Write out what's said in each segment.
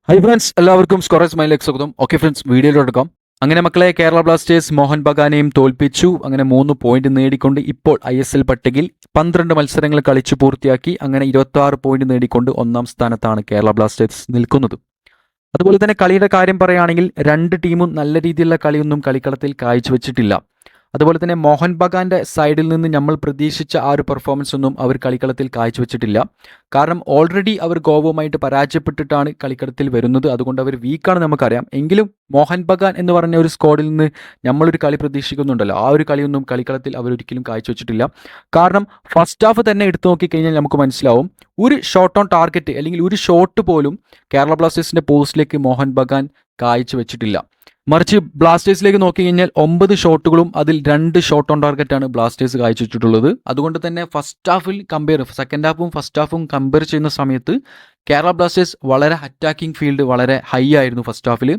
High friends, എല്ലാവർക്കും scorers മൈലിലേക്ക് സ്വാഗതം. ഓക്കെ ഫ്രണ്ട്സ്, വീഡിയോയിലെടുക്കാം. അങ്ങനെ മക്കളെ, കേരള ബ്ലാസ്റ്റേഴ്സ് മോഹൻ ബഗാനെയും തോൽപ്പിച്ചു. അങ്ങനെ 3 പോയിന്റ് നേടിക്കൊണ്ട് ഇപ്പോൾ ISL പട്ടികയിൽ 12 മത്സരങ്ങൾ കളിച്ചു പൂർത്തിയാക്കി. അങ്ങനെ 26 പോയിന്റ് നേടിക്കൊണ്ട് ഒന്നാം സ്ഥാനത്താണ് കേരള ബ്ലാസ്റ്റേഴ്സ് നിൽക്കുന്നത്. അതുപോലെ തന്നെ കളിയുടെ കാര്യം പറയുകയാണെങ്കിൽ രണ്ട് ടീമും നല്ല രീതിയിലുള്ള കളിയൊന്നും കളിക്കളത്തിൽ കാഴ്ചവെച്ചിട്ടില്ല. അതുപോലെ തന്നെ മോഹൻ ബഗാന്റെ സൈഡിൽ നിന്ന് നമ്മൾ പ്രതീക്ഷിച്ച ആ ഒരു പെർഫോമൻസ് ഒന്നും അവർ കളിക്കളത്തിൽ കാഴ്ചവെച്ചിട്ടില്ല. കാരണം ഓൾറെഡി അവർ ഗോവയുമായിട്ട് പരാജയപ്പെട്ടിട്ടാണ് കളിക്കളത്തിൽ വരുന്നത്. അതുകൊണ്ട് അവർ വീക്കാണ് നമുക്കറിയാം. എങ്കിലും മോഹൻ ബഗാൻ എന്ന് പറഞ്ഞ ഒരു സ്ക്വാഡിൽ നിന്ന് നമ്മളൊരു കളി പ്രതീക്ഷിക്കുന്നുണ്ടല്ലോ, ആ ഒരു കളിയൊന്നും കളിക്കളത്തിൽ അവരൊരിക്കലും കാഴ്ചവെച്ചിട്ടില്ല. കാരണം ഫസ്റ്റ് ഹാഫ് തന്നെ എടുത്തു നോക്കിക്കഴിഞ്ഞാൽ നമുക്ക് മനസ്സിലാവും, ഒരു ഷോട്ട് ഓൺ ടാർഗറ്റ് അല്ലെങ്കിൽ ഒരു ഷോട്ട് പോലും കേരള ബ്ലാസ്റ്റേഴ്സിന്റെ പോസ്റ്റിലേക്ക് മോഹൻ ബഗാൻ കാഴ്ചവെച്ചിട്ടില്ല. മറിച്ച് ബ്ലാസ്റ്റേഴ്സിലേക്ക് നോക്കിക്കഴിഞ്ഞാൽ 9 ഷോട്ടുകളും അതിൽ 2 ഷോട്ട് ഓൺ ടാർഗറ്റാണ് ബ്ലാസ്റ്റേഴ്സ് കാഴ്ചവെച്ചിട്ടുള്ളത്. അതുകൊണ്ട് തന്നെ സെക്കൻഡ് ഹാഫും ഫസ്റ്റ് ഹാഫും കമ്പയർ ചെയ്യുന്ന സമയത്ത് കേരള ബ്ലാസ്റ്റേഴ്സ് വളരെ അറ്റാക്കിംഗ് ഫീൽഡ് വളരെ ഹൈ ആയിരുന്നു ഫസ്റ്റ് ഹാഫിൽ.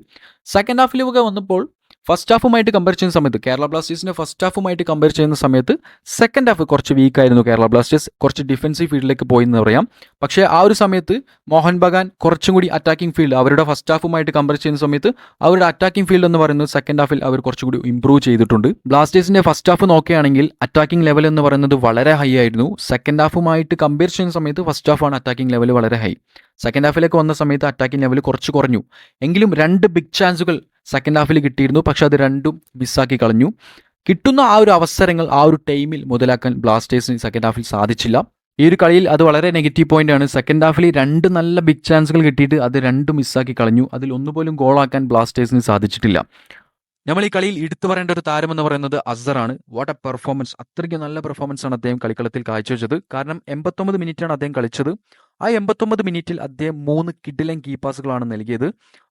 സെക്കൻഡ് ഹാഫിലൊക്കെ വന്നപ്പോൾ ഫസ്റ്റ് ഹാഫുമായിട്ട് കമ്പയർ ചെയ്യുന്ന സമയത്ത് കേരള ബ്ലാസ്റ്റേഴ്സിൻ്റെ ഫസ്റ്റ് ഹാഫുമായിട്ട് കമ്പയർ ചെയ്യുന്ന സമയത്ത് സെക്കൻഡ് ഹാഫ് കുറച്ച് വീക്കായിരുന്നു. കേരള ബ്ലാസ്റ്റേഴ്സ് കുറച്ച് ഡിഫൻസീവ് ഫീൽഡിലേക്ക് പോയി എന്ന് പറയാം. പക്ഷേ ആ ഒരു സമയത്ത് മോഹൻ ബഗാൻ കുറച്ചും കൂടി അറ്റാക്കിംഗ് ഫീൽഡ് അവരുടെ ഫസ്റ്റ് ഹാഫുമായിട്ട് കമ്പയർ ചെയ്യുന്ന സമയത്ത് അവരുടെ അറ്റാക്കിംഗ് ഫീൽഡ് എന്ന് പറയുന്നത് സെക്കൻഡ് ഹാഫിൽ അവർ കുറച്ചുകൂടി ഇംപ്രൂവ് ചെയ്തിട്ടുണ്ട്. ബ്ലാസ്റ്റേഴ്സിൻ്റെ ഫസ്റ്റ് ഹാഫ് നോക്കുകയാണെങ്കിൽ അറ്റാക്കിംഗ് ലെവൽ എന്ന് പറയുന്നത് വളരെ ഹൈ ആയിരുന്നു. സെക്കൻഡ് ഹാഫുമായിട്ട് കമ്പയർ ചെയ്യുന്ന സമയത്ത് ഫസ്റ്റ് ഹാഫാണ് അറ്റാക്കിംഗ് ലെവൽ വളരെ ഹൈ. സെക്കൻഡ് ഹാഫിലേക്ക് വന്ന സമയത്ത് അറ്റാക്കിംഗ് ലെവൽ കുറച്ച് കുറഞ്ഞു. എങ്കിലും 2 ബിഗ് ചാൻസുകൾ സെക്കൻഡ് ഹാഫിൽ കിട്ടിയിരുന്നു. പക്ഷെ അത് രണ്ടും മിസ്സാക്കി കളഞ്ഞു. കിട്ടുന്ന ആ ഒരു അവസരങ്ങൾ ആ ഒരു ടൈമിൽ മുതലാക്കാൻ ബ്ലാസ്റ്റേഴ്സിന് സെക്കൻഡ് ഹാഫിൽ സാധിച്ചില്ല. ഈ ഒരു കളിയിൽ അത് വളരെ നെഗറ്റീവ് പോയിന്റ് ആണ്. സെക്കൻഡ് ഹാഫിൽ 2 നല്ല ബിഗ് ചാൻസുകൾ കിട്ടിയിട്ട് അത് രണ്ടും മിസ്സാക്കി കളഞ്ഞു. അതിൽ ഒന്നുപോലും ഗോളാക്കാൻ ബ്ലാസ്റ്റേഴ്സിന് സാധിച്ചിട്ടില്ല. നമ്മൾ ഈ കളിയിൽ എടുത്തു പറയേണ്ട ഒരു താരം എന്ന് പറയുന്നത് അസറാണ്. What A performance! അത്രയ്ക്ക് നല്ല പെർഫോമൻസ് ആണ് അദ്ദേഹം കളിക്കളത്തിൽ കാഴ്ചവെച്ചത്. കാരണം 89 മിനിറ്റാണ് അദ്ദേഹം കളിച്ചത്. ആ 89 മിനിറ്റിൽ അദ്ദേഹം 3 കിഡിലൻ കീ പാസുകളാണ് നൽകിയത്.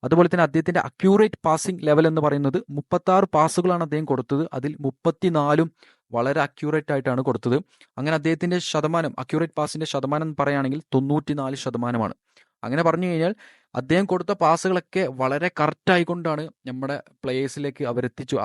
അതുപോലെ തന്നെ അദ്ദേഹത്തിന്റെ അക്യൂറേറ്റ് പാസിംഗ് ലെവൽ എന്ന് പറയുന്നത് 36 പാസുകളാണ് അദ്ദേഹം കൊടുത്തത്. അതിൽ 34 വളരെ അക്യൂറേറ്റ് ആയിട്ടാണ് കൊടുത്തത്. അങ്ങനെ അദ്ദേഹത്തിന്റെ അക്യൂറേറ്റ് പാസിന്റെ ശതമാനം പറയുകയാണെങ്കിൽ 94%. അങ്ങനെ പറഞ്ഞു കഴിഞ്ഞാൽ അദ്ദേഹം കൊടുത്ത പാസുകളൊക്കെ വളരെ കറക്റ്റ് ആയിക്കൊണ്ടാണ് നമ്മുടെ പ്ലേയേഴ്സിലേക്ക്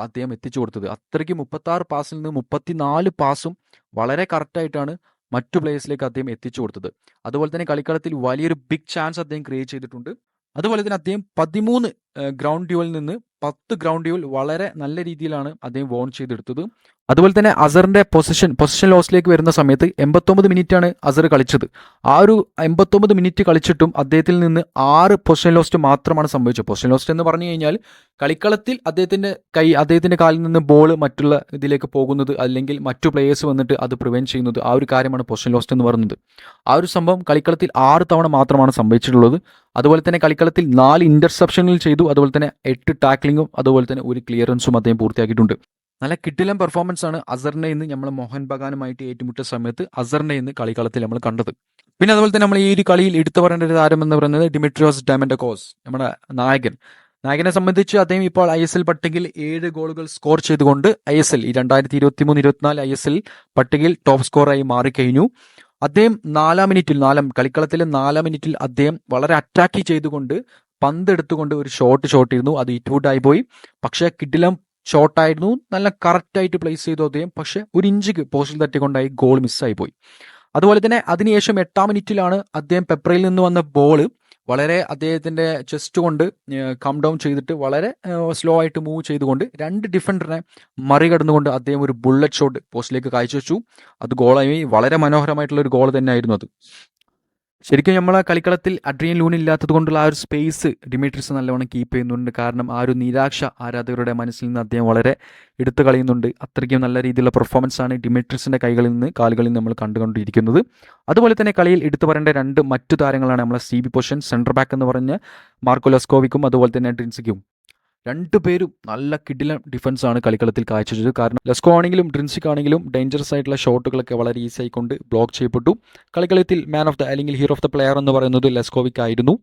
അദ്ദേഹം എത്തിച്ചു കൊടുത്തത്. അത്രയ്ക്ക് 36 പാസിൽ നിന്ന് 34 പാസും വളരെ കറക്റ്റായിട്ടാണ് മറ്റു പ്ലേയേഴ്സിലേക്ക് അദ്ദേഹം എത്തിച്ചു കൊടുത്തത്. അതുപോലെ തന്നെ കളിക്കളത്തിൽ വലിയൊരു ബിഗ് ചാൻസ് അദ്ദേഹം ക്രിയേറ്റ് ചെയ്തിട്ടുണ്ട്. അതുപോലെ തന്നെ അദ്ദേഹം 13 ഗ്രൗണ്ട് ഡ്യൂവലിൽ നിന്ന് 10 ഗ്രൗണ്ട് ഡ്യൂവൽ വളരെ നല്ല രീതിയിലാണ് അദ്ദേഹം വോൺ ചെയ്തെടുത്തത്. അതുപോലെ തന്നെ അസറിന്റെ പൊസിഷൻ ലോസിലേക്ക് വരുന്ന സമയത്ത് 89 മിനിറ്റാണ് അസർ കളിച്ചത്. ആ ഒരു 89 മിനിറ്റ് കളിച്ചിട്ടും അദ്ദേഹത്തിൽ നിന്ന് 6 പൊസിഷൻ ലോസ്റ്റ് മാത്രമാണ് സംഭവിച്ചത്. പൊസിഷൻ ലോസ്റ്റ് എന്ന് പറഞ്ഞു കഴിഞ്ഞാൽ കളിക്കളത്തിൽ അദ്ദേഹത്തിന്റെ കാലിൽ നിന്ന് ബോൾ മറ്റുള്ള ഇതിലേക്ക് പോകുന്നത്, അല്ലെങ്കിൽ മറ്റു പ്ലേയേഴ്സ് വന്നിട്ട് അത് പ്രിവെന്റ് ചെയ്യുന്നത്, ആ ഒരു കാര്യമാണ് പൊസിഷൻ ലോസ്റ്റ് എന്ന് പറയുന്നത്. ആ ഒരു സംഭവം കളിക്കളത്തിൽ 6 തവണ മാത്രമാണ് സംഭവിച്ചിട്ടുള്ളത്. അതുപോലെ തന്നെ കളിക്കളത്തിൽ 4 ഇന്റർസെപ്ഷനുകൾ ചെയ്തു. അതുപോലെ തന്നെ 8 ടാക്ലിങ്ങും അതുപോലെ തന്നെ ഒരു ക്ലിയറൻസും അദ്ദേഹം പൂർത്തിയാക്കിയിട്ടുണ്ട്. നല്ല കിടിലൻ പെർഫോമൻസ് ആണ് അസറിനെ ഇന്ന് നമ്മൾ മോഹൻ ബഗാനുമായിട്ട് ഏറ്റുമുട്ടിയ സമയത്ത് അസറിനെ ഇന്ന് കളിക്കളത്തിൽ നമ്മൾ കണ്ടത്. പിന്നെ അതുപോലെ തന്നെ നമ്മൾ ഈ ഒരു കളിയിൽ എടുത്തു പറയേണ്ട ഒരു താരം എന്ന് പറയുന്നത് ഡിമിട്രിയോസ് ഡയമൻഡക്കോസ്, നമ്മുടെ നായകനെ സംബന്ധിച്ച് അദ്ദേഹം ഇപ്പോൾ ISL പട്ടികയിൽ 7 ഗോളുകൾ സ്കോർ ചെയ്തുകൊണ്ട് ISL 2023-24 ISL പട്ടികയിൽ ടോപ്പ് സ്കോറായി മാറിക്കഴിഞ്ഞു. അദ്ദേഹം കളിക്കളത്തിലെ 4 മിനിറ്റിൽ അദ്ദേഹം വളരെ അറ്റാക്ക് ചെയ്തുകൊണ്ട് പന്ത് എടുത്തുകൊണ്ട് ഒരു ഷോട്ട് ഇരുന്നു. അത് ഇറ്റ്വുഡായി പോയി. പക്ഷേ കിടിലം ഷോട്ടായിരുന്നു. നല്ല കറക്റ്റായിട്ട് പ്ലേസ് ചെയ്തു അദ്ദേഹം. പക്ഷെ 1 ഇഞ്ച് പോസ്റ്റിൽ തട്ടിക്കൊണ്ടായി ഗോൾ മിസ്സായി പോയി. അതുപോലെ തന്നെ അതിനുശേഷം 8-ാം മിനിറ്റിലാണ് അദ്ദേഹം പെപ്രയിൽ നിന്ന് വന്ന ബോൾ വളരെ അദ്ദേഹത്തിന്റെ ചെസ്റ്റ് കൊണ്ട് കം ഡൗൺ ചെയ്തിട്ട് വളരെ സ്ലോ ആയിട്ട് മൂവ് ചെയ്തുകൊണ്ട് 2 ഡിഫൻഡറിനെ മറികടന്നുകൊണ്ട് അദ്ദേഹം ഒരു ബുള്ളറ്റ് ഷോട്ട് പോസ്റ്റിലേക്ക് കാഴ്ചവെച്ചു. അത് ഗോളായി. വളരെ മനോഹരമായിട്ടുള്ള ഒരു ഗോൾ തന്നെയായിരുന്നു അത്. ശരിക്കും നമ്മളെ കളിക്കളത്തിൽ അഡ്രിയൻ ലൂൺ ഇല്ലാത്തത് കൊണ്ടുള്ള ആ ഒരു സ്പേസ് ഡിമിട്രിസ് നല്ലവണ്ണം കീപ്പ് ചെയ്യുന്നുണ്ട്. കാരണം ആ ഒരു നിരാശ ആരാധകരുടെ മനസ്സിൽ നിന്ന് അദ്ദേഹം വളരെ എടുത്തു കളയുന്നുണ്ട്. അത്രയ്ക്കും നല്ല രീതിയിലുള്ള പെർഫോമൻസ് ആണ് ഡിമിട്രിസിന്റെ കാലുകളിൽ നിന്ന് നമ്മൾ കണ്ടുകൊണ്ടിരിക്കുന്നത്. അതുപോലെ തന്നെ കളിയിൽ എടുത്തു പറയേണ്ട 2 മറ്റു താരങ്ങളാണ് നമ്മളെ CB പൊസിഷൻ സെൻട്രൽ ബാക്ക് എന്ന് പറഞ്ഞ മാർക്കോ ലെസ്കോവിക്കും അതുപോലെ തന്നെ ഡ്രിൻസിക്കും. 2 പേരും നല്ല കിടിലൻ ഡിഫൻസ് ആണ് കളിക്കളത്തിൽ കാഴ്ചവെച്ചത്. കാരണം ലെസ്കോ ആണെങ്കിലും ഡ്രിൻസിക് ആണെങ്കിലും ഡേഞ്ചറസ് ആയിട്ടുള്ള ഷോട്ടുകളൊക്കെ വളരെ ഈസി ആയിക്കൊണ്ട് ബ്ലോക്ക് ചെയ്യപ്പെട്ടു. കളിക്കളത്തിൽ മാൻ ഓഫ് ദ അല്ലെങ്കിൽ ഹീറോ ഓഫ് ദ പ്ലെയർ എന്ന് പറയുന്നത് ലെസ്കോവിക് ആയിരുന്നു.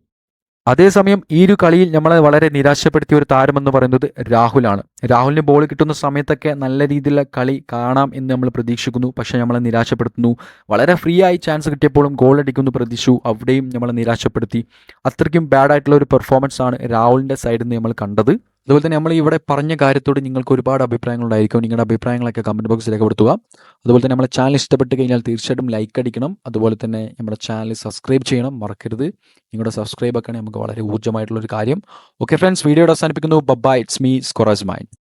അതേസമയം ഈ ഒരു കളിയിൽ നമ്മളെ വളരെ നിരാശപ്പെടുത്തിയ ഒരു താരമെന്ന് പറയുന്നത് രാഹുലാണ്. രാഹുലിന് ബോൾ കിട്ടുന്ന സമയത്തൊക്കെ നല്ല രീതിയിലുള്ള കളി കാണാം എന്ന് നമ്മൾ പ്രതീക്ഷിക്കുന്നു. പക്ഷേ നമ്മളെ നിരാശപ്പെടുത്തുന്നു. വളരെ ഫ്രീ ആയി ചാൻസ് കിട്ടിയപ്പോഴും ഗോൾ അടിക്കുന്നു പ്രതീക്ഷിച്ചു. അവിടെയും നമ്മളെ നിരാശപ്പെടുത്തി. അത്രയ്ക്കും ബാഡ് ആയിട്ടുള്ള ഒരു പെർഫോമൻസ് ആണ് രാഹുലിൻ്റെ സൈഡിൽ നിന്ന് നമ്മൾ കണ്ടത്. അതുപോലെ തന്നെ നമ്മൾ ഇവിടെ പറഞ്ഞ കാര്യത്തോട് നിങ്ങൾക്ക് ഒരുപാട് അഭിപ്രായങ്ങളുണ്ടായിരിക്കും. നിങ്ങളുടെ അഭിപ്രായങ്ങളൊക്കെ കമൻറ്റ് ബോക്സിൽ രേഖപ്പെടുത്തുക. അതുപോലെ തന്നെ നമ്മുടെ ചാനൽ ഇഷ്ടപ്പെട്ട് കഴിഞ്ഞാൽ തീർച്ചയായിട്ടും ലൈക്ക് അടിക്കണം. അതുപോലെ തന്നെ നമ്മുടെ ചാനൽ സബ്സ്ക്രൈബ് ചെയ്യണം, മറക്കരുത്. നിങ്ങളുടെ സബ്സ്ക്രൈബ് ഒക്കെ നമുക്ക് വളരെ ഊർജ്ജമായിട്ടുള്ളൊരു കാര്യം. ഓക്കെ ഫ്രണ്ട്സ്, വീഡിയോ അവസാനിപ്പിക്കുന്നു. Bye, it's me scorers mind.